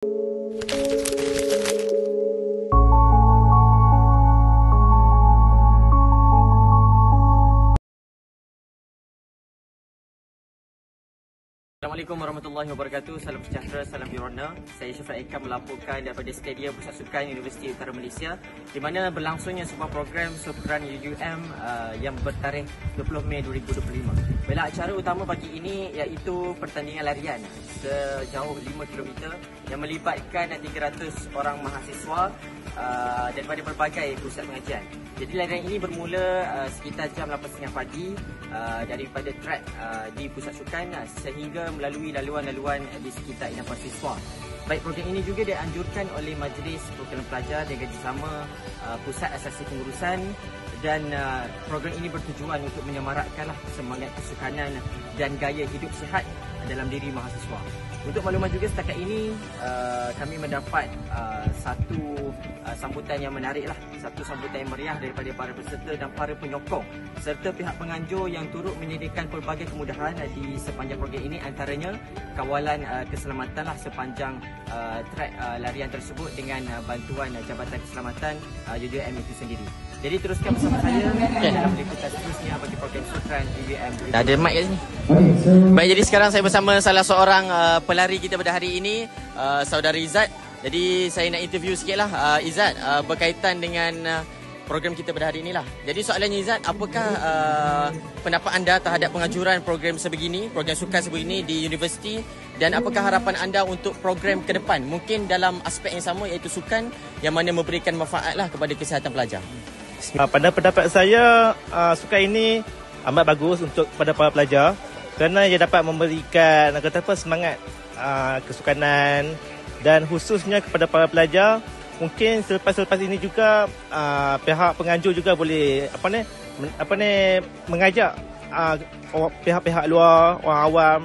Assalamualaikum warahmatullahi wabarakatuh. Salam sejahtera, salam Yorona. Saya Syafrad Eka melaporkan daripada Stadium Pusat Sukan Universiti Utara Malaysia, di mana berlangsungnya sebuah program Sukan UUM yang bertarikh 20 Mei 2025. Baiklah, acara utama pagi ini iaitu pertandingan larian sejauh 5 km yang melibatkan 300 orang mahasiswa daripada berbagai pusat pengajian. Jadi larian ini bermula sekitar jam 8.30 pagi daripada track di pusat sukan sehingga melalui laluan-laluan di sekitar endapan siswa. Baik, program ini juga dianjurkan oleh Majlis Program Pelajar dengan kerjasama Pusat Asasi Pengurusan, dan program ini bertujuan untuk menyemarakkanlah semangat kesukanan dan gaya hidup sihat dalam diri mahasiswa. Untuk makluman juga, setakat ini kami mendapat satu sambutan yang menarik lah, satu sambutan yang meriah daripada para peserta dan para penyokong serta pihak penganjur yang turut menyediakan pelbagai kemudahan di sepanjang program ini, antaranya kawalan keselamatan lah sepanjang trek larian tersebut dengan bantuan Jabatan Keselamatan UUM itu sendiri. Jadi teruskan bersama saya dalam liputan seterusnya bagi program Sukan UUM. Dah ada mic kat sini. Baik, jadi sekarang saya bersama salah seorang pelari kita pada hari ini, saudara Izzat. Jadi saya nak interview sikitlah Izzat berkaitan dengan program kita pada hari inilah. Jadi soalannya Izzat, apakah pendapat anda terhadap pengajuran program sebegini, program sukan sebegini di universiti, dan apakah harapan anda untuk program ke depan, mungkin dalam aspek yang sama iaitu sukan yang mana memberikan manfaatlah kepada kesihatan pelajar? Pada pendapat saya, sukan ini amat bagus untuk pada para pelajar kerana ia dapat memberikan semangat kesukanan, dan khususnya kepada para pelajar. Mungkin selepas ini juga pihak penganjur juga boleh mengajak pihak-pihak luar, orang awam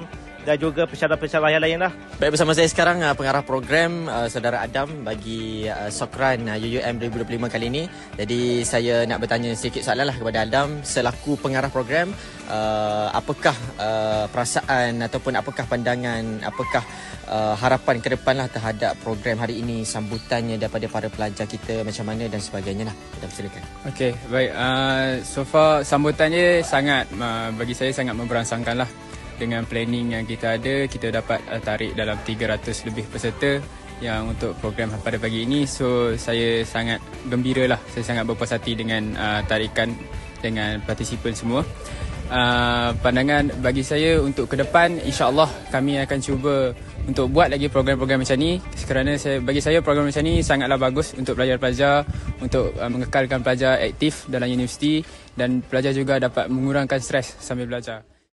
dan juga peserta-peserta yang lain lah. Baik, bersama saya sekarang pengarah program saudara Adam bagi Sokran UUM 2025 kali ini. Jadi saya nak bertanya sedikit soalan lah kepada Adam selaku pengarah program. Apakah perasaan ataupun apakah pandangan, apakah harapan ke depan lah terhadap program hari ini, sambutannya daripada para pelajar kita macam mana dan sebagainya lah. Adam, silakan. Okey, baik. So far sambutannya sangat, bagi saya sangat memberangsangkan lah. Dengan planning yang kita ada, kita dapat tarik dalam 300 lebih peserta yang untuk program pada pagi ini. So saya sangat gembira lah, saya sangat berpuas hati dengan tarikan dengan partisipan semua. Pandangan bagi saya untuk ke depan, insya-Allah kami akan cuba untuk buat lagi program-program macam ni, kerana bagi saya program macam ni sangatlah bagus untuk pelajar-pelajar, untuk mengekalkan pelajar aktif dalam universiti, dan pelajar juga dapat mengurangkan stres sambil belajar.